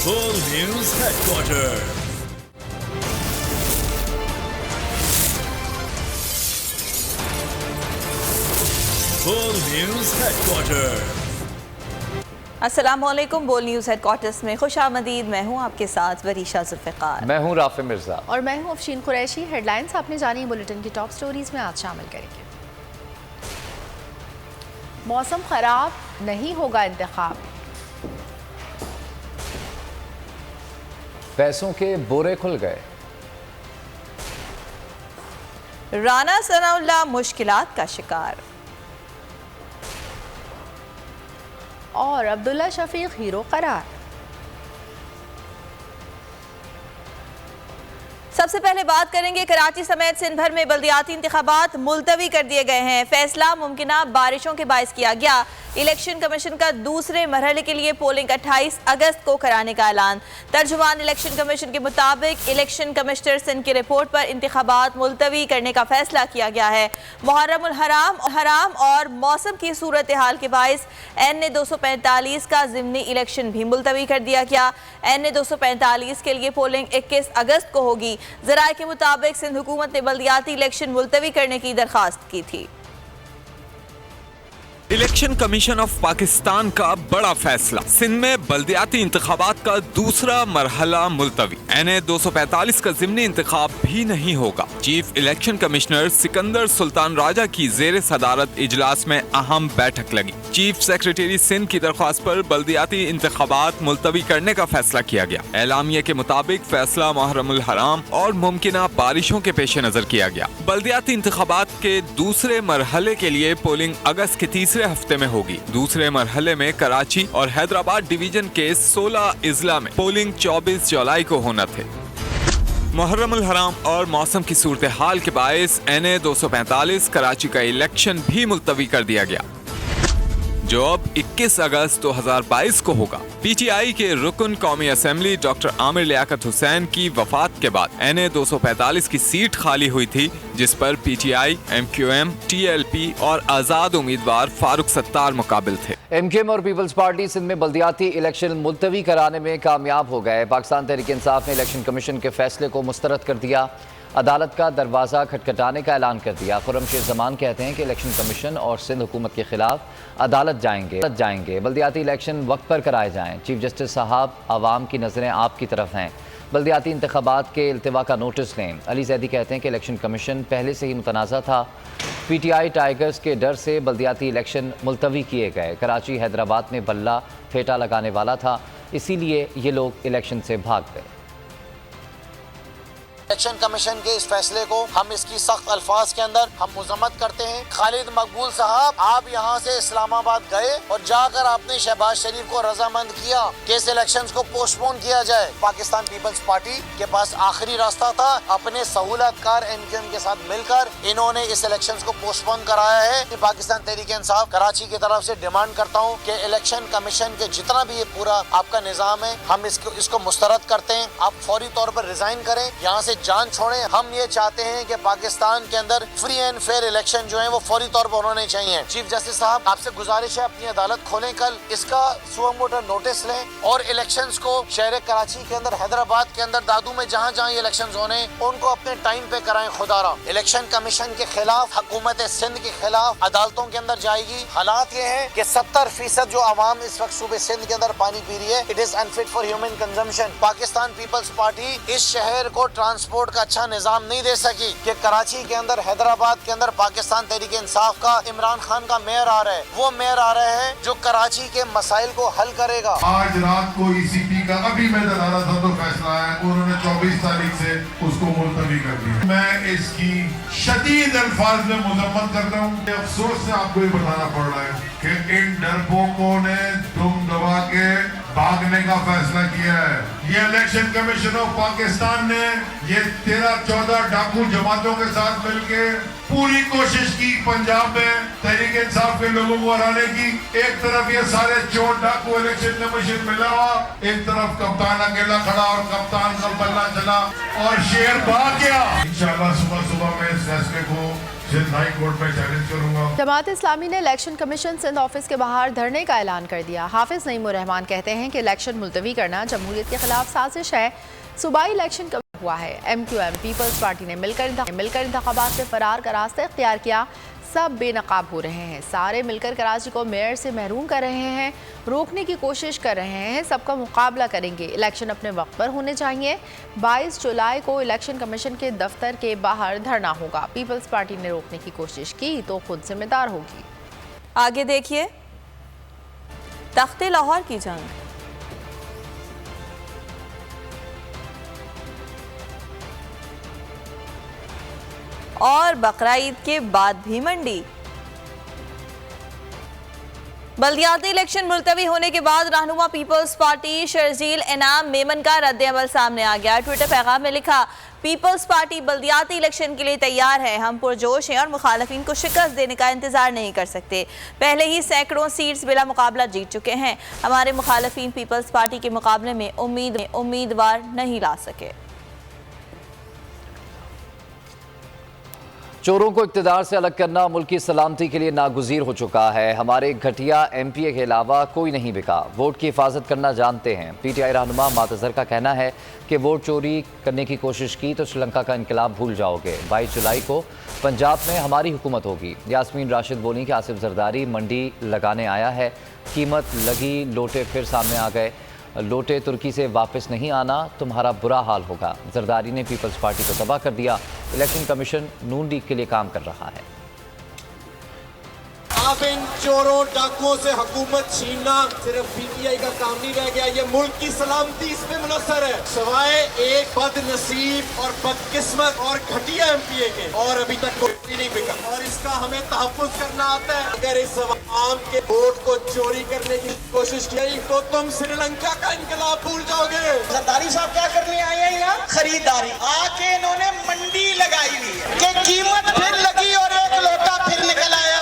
Full News Headquarters. Full News Headquarters. अस्सलामुअलैकुम। बोल news headquarters में खुशामदीद। मैं हूं आपके साथ वरीशा जुल्फ़िकार। मैं हूं राफे मिर्जा और मैं हूं अफशीन कुरैशी। हेडलाइंस आपने जानी, बुलेटिन की टॉप स्टोरीज में आज शामिल करेंगे। मौसम खराब, नहीं होगा इंतखाब। पैसों के बोरे खुल गए। राना सनाउल्लाह मुश्किलात का शिकार। और अब्दुल्ला शफीक हीरो करार। सबसे पहले बात करेंगे, कराची समेत सिंध भर में बल्दियाती इंतखाबात मुलतवी कर दिए गए हैं। फैसला मुमकिना बारिशों के बायस किया गया। इलेक्शन कमीशन का दूसरे मरहले के लिए पोलिंग 28 अगस्त को कराने का ऐलान। तर्जुमान इलेक्शन कमीशन के मुताबिक इलेक्शन कमिश्नर सिंध की रिपोर्ट पर इंतखाबात मुलतवी करने का फैसला किया गया है। मुहर्रमुल हराम और मौसम की सूरत हाल के बायस NA 245 का ज़िमनी इलेक्शन भी मुलतवी कर दिया गया। NA 245 के लिए पोलिंग 21 अगस्त को होगी। ज़राए के मुताबिक सिंध हुकूमत ने बल्दियाती इलेक्शन मुलतवी करने की दरख्वास्त की थी। इलेक्शन कमीशन ऑफ पाकिस्तान का बड़ा फैसला, सिंध में बल्दियाती इंतखाबात का दूसरा मरहला मुलतवी। NA 245 का ज़िमनी इंतखाब भी नहीं होगा। Chief election commissioner Sikandar Sultan Raja की जेर सदारत इजलास में अहम बैठक लगी। चीफ सेक्रेटरी सिंध की दरख्वास्त पर बल्दियाती इंतखाबात मुलतवी करने का फैसला किया गया। एलामिया के मुताबिक फैसला मुहर्रमुल हराम और मुमकिना बारिशों के पेश नजर किया गया। बल्दियाती इंतखाबात के दूसरे मरहले के लिए पोलिंग अगस्त के तीसरे हफ्ते में होगी। दूसरे मरहले में कराची और हैदराबाद डिवीजन के 16 इजला में पोलिंग 24 जुलाई को होना थे। मुहर्रमुल हराम और मौसम की सूरत हाल के बायस NA 245 कराची का इलेक्शन भी मुलतवी कर दिया गया, जो अब 21 अगस्त 2022 को होगा। PTI के रुकन कौमी असेंबली डॉक्टर आमिर लियाकत हुसैन की वफात के बाद NA 245 की सीट खाली हुई थी, जिस पर PTI, MQM, TLP और आज़ाद उम्मीदवार फारूक सत्तार मुकाबिल थे। MQM और पीपल्स पार्टी सिंध में बल्दियाती इलेक्शन मुलतवी कराने में कामयाब हो गए। पाकिस्तान तहरीक इंसाफ ने इलेक्शन कमीशन के फैसले को मुस्तरद कर दिया। अदालत का दरवाज़ा खटखटाने का ऐलान कर दिया। खुर्रमशीर जमान कहते हैं कि इलेक्शन कमीशन और सिंध हुकूमत के खिलाफ अदालत जाएंगे। बल्दियाती इलेक्शन वक्त पर कराए जाएं। चीफ जस्टिस साहब, आवाम की नज़रें आपकी तरफ हैं। बल्दियाती इंतखाबात के इल्तिवा का नोटिस लें। अली जैदी कहते हैं कि इलेक्शन कमीशन पहले से ही मुतनाज़ा था। PTI टाइगर्स के डर से बल्दियाती इलेक्शन मुलतवी किए गए। कराची हैदराबाद में बल्ला फेटा लगाने वाला था, इसीलिए ये लोग इलेक्शन से भाग गए। इलेक्शन कमीशन के इस फैसले को हम इसकी सख्त अल्फाज के अंदर हम मुजम्मत करते हैं। खालिद मकबूल साहब, आप यहाँ से इस्लामाबाद गए और जाकर आपने शहबाज शरीफ को रजामंद किया कि इस इलेक्शंस को पोस्टपोन किया जाए। पाकिस्तान पीपल्स पार्टी के पास आखिरी रास्ता था। अपने सहूलतकार MQM के साथ मिलकर इन्होंने इस इलेक्शंस को पोस्टपोन कराया है। पाकिस्तान तहरीक इंसाफ कराची की तरफ से डिमांड करता हूँ कि इलेक्शन कमीशन के जितना भी ये पूरा आपका निजाम है, हम इसको मुस्तरद करते हैं। आप फौरी तौर पर रिजाइन करें, यहाँ से जान छोड़ें। हम ये चाहते हैं कि पाकिस्तान के अंदर फ्री एंड फेयर इलेक्शन जो है वो फौरी तौर पर होने चाहिए। चीफ जस्टिस साहब, आपसे गुजारिश है अपनी अदालत खोलें, कल इसका सुओ मोटो नोटिस लें और इलेक्शंस को शहर कराची के अंदर, हैदराबाद के अंदर, दादू में जहाँ जहाँ इलेक्शन होने उनको अपने टाइम पे कराएं। खुदारा इलेक्शन कमीशन के खिलाफ हुकूमत सिंध के खिलाफ अदालतों के अंदर जाएगी। हालात ये है कि 70% जो आवाम इस वक्त सूबे सिंध के अंदर पानी पी रही है, it is unfit for human consumption. Pakistan Peoples Party इस शहर को ट्रांसपोर्ट का अच्छा निजाम नहीं दे सकी कि कराची के अंदर, हैदराबाद के अंदर पाकिस्तान तहरीक इंसाफ का इमरान खान का मेयर आ रहा है। वो मेयर आ रहे हैं जो कराची के मसाइल को हल करेगा। आज रात को ECP का अभी मैं बता रहा था तो फैसला है, उन्होंने 24 तारीख से उसको मुलतवी कर दिया। मैं इसकी शदीद अल्फाज में मुजम्मत करता हूँ। अफसोस से आपको ये बताना पड़ रहा है कि इन डरपोकों ने दुम दबा के भागने का फैसला किया है। ये इलेक्शन कमीशन ऑफ पाकिस्तान ने ये 13-14 डाकू जमातों के साथ मिलके पूरी कोशिश की पंजाब में तहरीक इंसाफ के लोगों को हराने की। एक तरफ ये सारे चोर डाकू इलेक्शन कमीशन मिला हुआ, एक तरफ कप्तान अकेला खड़ा और कप्तान का बल्ला चला और शेर भाग गया। इंशाल्लाह सुबह सुबह में इस फैसले को सिंध हाई कोर्ट में चैलेंज करूंगा। जमात इस्लामी ने इलेक्शन कमीशन सिंध ऑफिस के बाहर धरने का ऐलान कर दिया। हाफिज नईमुर रहमान कहते हैं कि इलेक्शन मुलतवी करना जमहूरियत के खिलाफ साजिश है। सूबाई इलेक्शन हुआ है। MQM पीपल्स पार्टी ने मिलकर इंतखाबात से फरार का रास्ता इख्तियार किया। सब बेनकाब हो रहे हैं, सारे मिलकर कराची को मेयर से महरूम कर रहे हैं, रोकने की कोशिश कर रहे हैं। सबका मुकाबला करेंगे। इलेक्शन अपने वक्त पर होने चाहिए। 22 जुलाई को इलेक्शन कमीशन के दफ्तर के बाहर धरना होगा। पीपल्स पार्टी ने रोकने की कोशिश की तो खुद जिम्मेदार होगी। आगे देखिए, तख्ते लाहौर की जंग। और बकरा ईद के बाद भी मंडी। बल्दियाती इलेक्शन मुलतवी होने के बाद रहनुमा पीपल्स पार्टी शर्जील इनाम मेमन का रद्द-ए-अमल सामने आ गया। ट्विटर पैगाम में लिखा, पीपल्स पार्टी बल्दियाती इलेक्शन के लिए तैयार है। हम पुरजोश हैं और मुखालिफिन को शिकस्त देने का इंतजार नहीं कर सकते। पहले ही सैकड़ों सीट्स बिला मुकाबला जीत चुके हैं। हमारे मुखालिफिन पीपल्स पार्टी के मुकाबले में उम्मीदवार नहीं ला सके। चोरों को इक़्तिदार से अलग करना मुल्क की सलामती के लिए नागुज़ीर हो चुका है। हमारे घटिया MPA के अलावा कोई नहीं बिका। वोट की हिफाजत करना जानते हैं। PTI रहनुमा मातज़र का कहना है कि वोट चोरी करने की कोशिश की तो श्रीलंका का इनकलाब भूल जाओगे। 22 जुलाई को पंजाब में हमारी हुकूमत होगी। यास्मीन राशिद बोली कि आसिफ जरदारी मंडी लगाने आया है। कीमत लगी, लोटे फिर सामने आ गए। लोटे तुर्की से वापस नहीं आना, तुम्हारा बुरा हाल होगा। जरदारी ने पीपल्स पार्टी को तबाह कर दिया। इलेक्शन कमीशन नून लीग के लिए काम कर रहा है। अब इन चोरों डाकुओं से हुकूमत छीनना सिर्फ PTI का काम नहीं रह गया, ये मुल्क की सलामती इसमें मुनस्सर है। सवाए एक बदनसीब और बदकिस्मत और घटिया MPA के, और अभी तक कोई नहीं बिका, और इसका हमें तहफ़्फ़ुज़ करना आता है। अगर इस आम के वोट को चोरी करने की कोशिश की तो तुम श्रीलंका का इनकलाब भूल जाओगे। जरदारी साहब क्या करने आए हैं यहाँ? खरीदारी। आके इन्होंने मंडी लगाई हुई है कि कीमत फिर लगी और एक लोटा फिर निकल आया।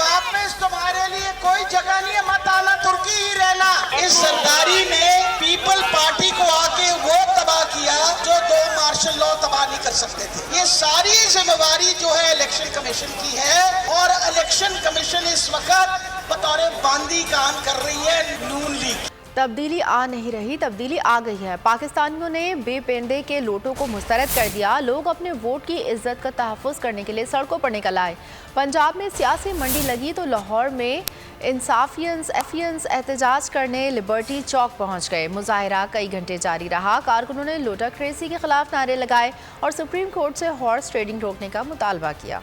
वापस तुम्हारे लिए कोई जगह नहीं है, मत आना, तुर्की ही रहना। इस सरदारी ने पीपल पार्टी को आके वो तबाह किया जो 2 मार्शल लॉ तबाह नहीं कर सकते थे। ये सारी जिम्मेवारी जो है इलेक्शन कमीशन की है, और इलेक्शन कमीशन इस वक्त बतौर बांदी काम कर रही है नून लीग। तब्दीली आ नहीं रही, तब्दीली आ गई है। पाकिस्तानियों ने बेपेंदे के लोटों को मुस्तरद कर दिया। लोग अपने वोट की इज्जत का तहफ़्फ़ुज़ करने के लिए सड़कों पर निकल आए। पंजाब में सियासी मंडी लगी तो लाहौर में इंसाफियंस एहतजाज करने लिबर्टी चौक पहुंच गए। मुजाहिरा कई घंटे जारी रहा। कारकुनों ने लोटाक्रेसी के खिलाफ नारे लगाए और सुप्रीम कोर्ट से हॉर्स ट्रेडिंग रोकने का मुतालबा किया।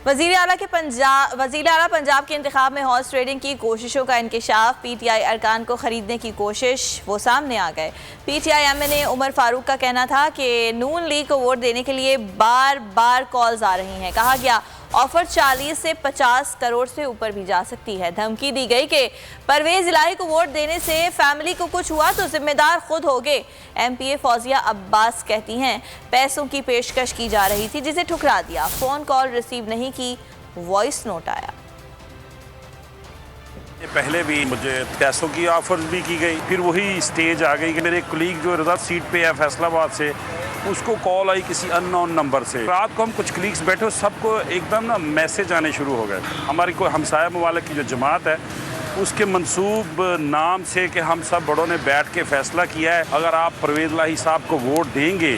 वज़ीर आला पंजाब के इंतखाब में हॉर्स ट्रेडिंग की कोशिशों का इंकशाफ। PTI अरकान को ख़रीदने की कोशिश, वो सामने आ गए। PTI MNA उमर फारूक का कहना था कि नून लीग को वोट देने के लिए बार बार कॉल्स आ रही हैं। कहा गया ऑफर 40 से 50 करोड़ से ऊपर भी जा सकती है। धमकी दी गई कि परवेज़ इलाही को वोट देने से फैमिली को कुछ हुआ तो जिम्मेदार खुद होगे। MPA फौजिया अब्बास कहती हैं पैसों की पेशकश की जा रही थी जिसे ठुकरा दिया। फ़ोन कॉल रिसीव नहीं की, वॉइस नोट आया। पहले भी मुझे पैसों की ऑफर भी की गई, फिर वही स्टेज आ गई कि मेरे कलीग जो रिजर्व सीट पे है फैसलाबाद से, उसको कॉल आई किसी अननोन नंबर से। रात को हम कुछ कलीग्स बैठे, सबको एकदम ना मैसेज आने शुरू हो गए। हमारी कोई हमसाया ममालिक की जो जमात है उसके मंसूब नाम से कि हम सब बड़ों ने बैठ के फैसला किया है अगर आप परवेज़ इलाही साहब को वोट देंगे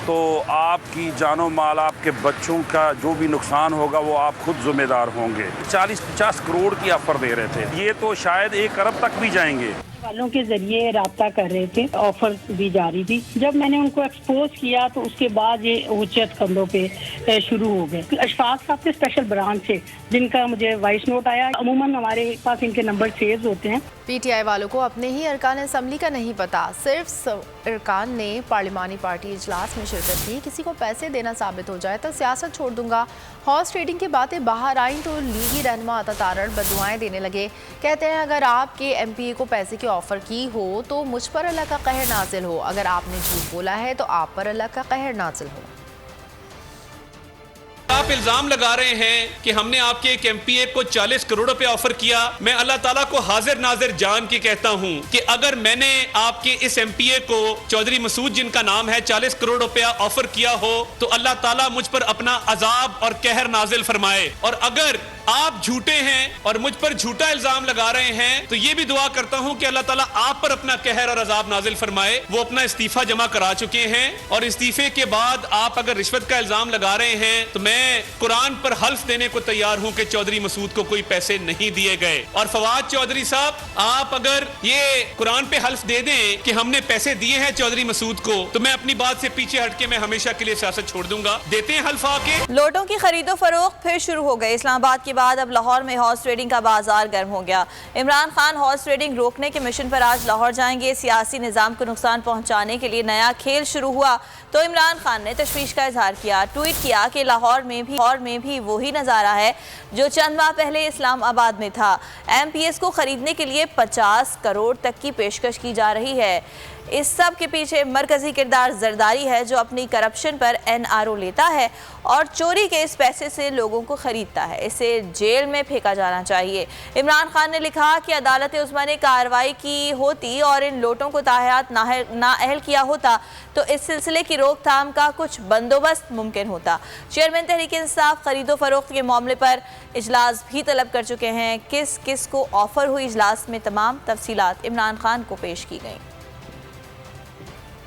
तो आपकी जानो माल, आपके बच्चों का जो भी नुकसान होगा वो आप खुद जिम्मेदार होंगे। 40-50 करोड़ की ऑफर दे रहे थे, ये तो शायद 1 अरब तक भी जाएंगे। वालों के जरिए राब्ता कर रहे थे, ऑफर दी जा रही थी। जब मैंने उनको एक्सपोज किया तो उसके बाद ये उच्चत कंधों पे शुरू हो गए। अशफाक साहब के स्पेशल ब्रांच से जिनका मुझे वॉइस नोट आया, अमूमन हमारे पास इनके नंबर सेव होते हैं। PTI वालों को अपने ही अरकान असम्बली का नहीं पता। सिर्फ अरकान ने पार्लिमानी पार्टी इजलास में शिरकत की। किसी को पैसे देना साबित हो जाए तो सियासत छोड़ दूंगा। हॉर्स ट्रेडिंग की बातें बाहर आई तो लीगी रहनुमा अता तारड़ बददुआएं देने लगे। कहते हैं अगर आपके MPA को पैसे की ऑफर की हो तो मुझ पर अल्लाह का कहर नाजिल हो, अगर आपने झूठ बोला है तो आप पर अल्लाह का कहर नाजिल हो। आप पे इल्जाम लगा रहे हैं कि हमने आपके एक एमपीए को 40 करोड़ रुपए ऑफर किया। मैं अल्लाह ताला को हाजिर नाजिर जान के कहता हूं कि अगर मैंने आपके इस एमपीए को चौधरी मसूद जिनका नाम है 40 करोड़ रुपया ऑफर किया हो तो अल्लाह ताला मुझ पर अपना अजाब और कहर नाजिल फरमाए। और अगर आप झूठे हैं और मुझ पर झूठा इल्जाम लगा रहे हैं तो ये भी दुआ करता हूं कि अल्लाह ताला आप पर अपना कहर और अजाब नाजिल फरमाए। वो अपना इस्तीफा जमा करा चुके हैं और इस्तीफे के बाद आप अगर रिश्वत का इल्जाम लगा रहे हैं तो मैं कुरान पर हल्फ देने को तैयार हूं कि चौधरी मसूद को कोई पैसे नहीं दिए गए। और फवाद चौधरी साहब, आप अगर ये कुरान पे हल्फ दे दें कि हमने पैसे दिए हैं चौधरी मसूद को तो मैं अपनी बात से पीछे हटके मैं हमेशा के लिए सियासत छोड़ दूंगा। देते हैं हल्फ आके। नोटों की खरीदो फरोख्त फिर शुरू हो गई। इस्लामाबाद के बाद अब लाहौर में हॉर्स ट्रेडिंग का बाजार गर्म हो गया। इमरान खान हॉर्स ट्रेडिंग रोकने के मिशन पर आज लाहौर जाएंगे। सियासी निजाम को नुकसान पहुंचाने के लिए नया खेल शुरू हुआ तो इमरान खान ने तशवीश का इजहार किया। ट्वीट किया कि लाहौर में भी वही नज़ारा है जो चंद माह पहले इस्लामाबाद में था। एमपीएस को खरीदने के लिए 50 करोड़ तक की पेशकश की जा रही है। इस सब के पीछे मरकजी किरदार जरदारी है जो अपनी करप्शन पर एनआरओ लेता है और चोरी के इस पैसे से लोगों को खरीदता है। इसे जेल में फेंका जाना चाहिए। इमरान खान ने लिखा कि अदालत उस्मा ने कार्रवाई की होती और इन लोटों को ताहयात नाअहल किया होता तो इस सिलसिले की रोकथाम का कुछ बंदोबस्त मुमकिन होता। चेयरमैन तहरीक इंसाफ खरीदो फरोख्त के मामले पर इजलास भी तलब कर चुके हैं। किस किस को ऑफर हुई, इजलास में तमाम तफसीलात इमरान खान को पेश की गई।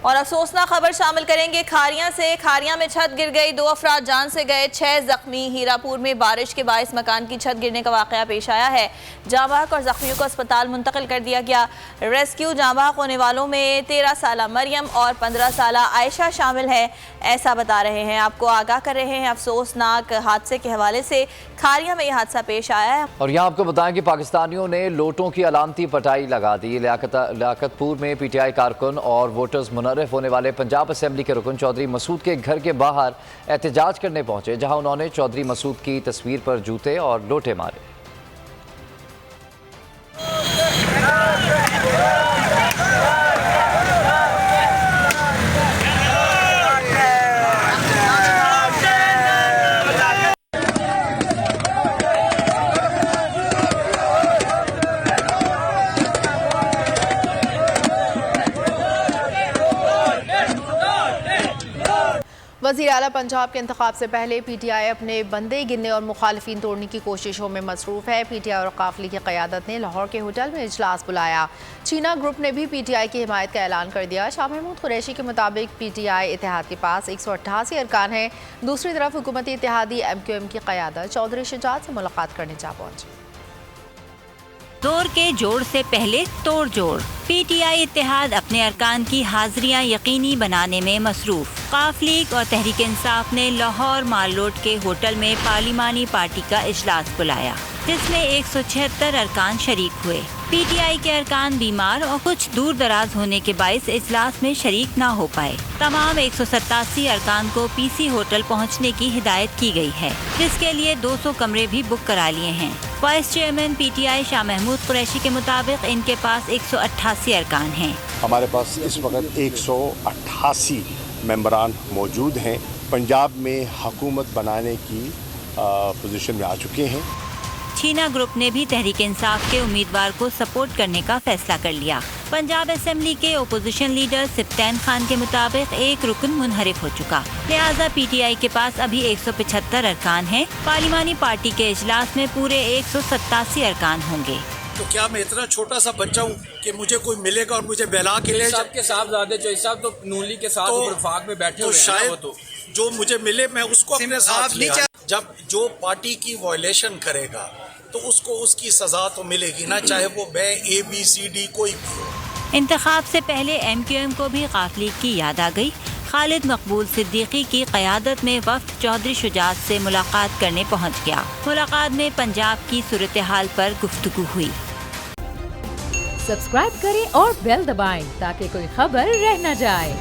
और अफसोसनाक खबर शामिल करेंगे खारियां से। खारियां में छत गिर गई, 2 अफराद जान से गए, 6 जख्मी। हीरापुर में बारिश के बायस मकान की छत गिरने का वाकया पेश आया है। जाँ बहक और जख्मियों को अस्पताल मुंतकिल कर दिया गया। रेस्क्यू जाँ बहक होने वालों में 13 साला मरियम और 15 साला आयशा शामिल है, ऐसा बता रहे हैं। आपको आगाह कर रहे हैं अफसोसनाक हादसे के हवाले से। खारियां में यह हादसा पेश आया है। और यहाँ आपको बताएं कि पाकिस्तानियों ने लोटों की अलामती पटाई लगा दी। लियाकतपुर में पीटीआई कारकुन और वोटर्स मुनर्रिफ होने वाले पंजाब असेंबली के रुकन चौधरी मसूद के घर के बाहर एहतजाज करने पहुंचे, जहां उन्होंने चौधरी मसूद की तस्वीर पर जूते और लोटे मारे। वज़ीर आला पंजाब के इंतखाब से पहले पीटीआई अपने बंदे गिनने और मुखालिफिन तोड़ने की कोशिशों में मसरूफ़ है। पीटीआई और काफिले की क़यादत ने लाहौर के होटल में इजलास बुलाया। चीना ग्रुप ने भी पीटीआई की हिमायत का ऐलान कर दिया। शाह महमूद कुरैशी के मुताबिक पीटीआई इत्तेहाद के पास 188 अरकान हैं। दूसरी तरफ हुकूमती इत्तेहादी MQM की क़यादत चौधरी शुजात से मुलाकात करने जा पहुंची। जोर के जोड़ से पहले तोड़ जोड़। पीटीआई इत्तेहाद अपने अरकान की हाजिरियां यकीनी बनाने में मसरूफ। काफ लीग और तहरीक इंसाफ ने लाहौर माल रोड के होटल में पार्लिमानी पार्टी का इजलास बुलाया, जिसमें 176 अरकान शरीक हुए। पीटीआई के अरकान बीमार और कुछ दूर दराज होने के बाइस इजलास में शरीक न हो पाए। तमाम 187 अरकान को पीसी होटल पहुंचने की हिदायत की गई है, जिसके लिए 200 कमरे भी बुक करा लिए हैं। वाइस चेयरमैन पीटीआई शाह महमूद कुरैशी के मुताबिक इनके पास 188 अरकान हैं। हमारे पास इस वक्त 188 मेंबरान मौजूद हैं। पंजाब में हुकूमत बनाने की पोजीशन में आ चुके हैं। चीना ग्रुप ने भी तहरीक इंसाफ के उम्मीदवार को सपोर्ट करने का फैसला कर लिया। पंजाब असेंबली के ओपोजिशन लीडर सिप्तैन खान के मुताबिक एक रुकन मुनहरिफ हो चुका, लिहाजा पीटीआई के पास अभी 175 अरकान हैं। पार्लिमानी पार्टी के इजलास में पूरे 187 अरकान होंगे। तो क्या मैं इतना छोटा सा बच्चा हूँ कि मुझे कोई मिलेगा और मुझे बहला के ले सबके साहबजादे जो साहब तो नूली के साथ वफाक में बैठे तो हुए शायद तो जो मुझे मिले मैं उसको अपने साथ ले आऊं। जब जो पार्टी की वायलेशन करेगा तो उसको उसकी सजा तो मिलेगी ना, चाहे वो ABCD कोई भी हो। इंतखाब से पहले MQM को भी काफिले की याद आ गई। खालिद मकबूल सिद्दीकी की क़यादत में वफ़द चौधरी शुजात से मुलाकात करने पहुंच गया। मुलाकात में पंजाब की सूरत हाल पर गुफ्तगू हुई। सब्सक्राइब करें और बेल दबाएं ताकि कोई खबर रह न जाए।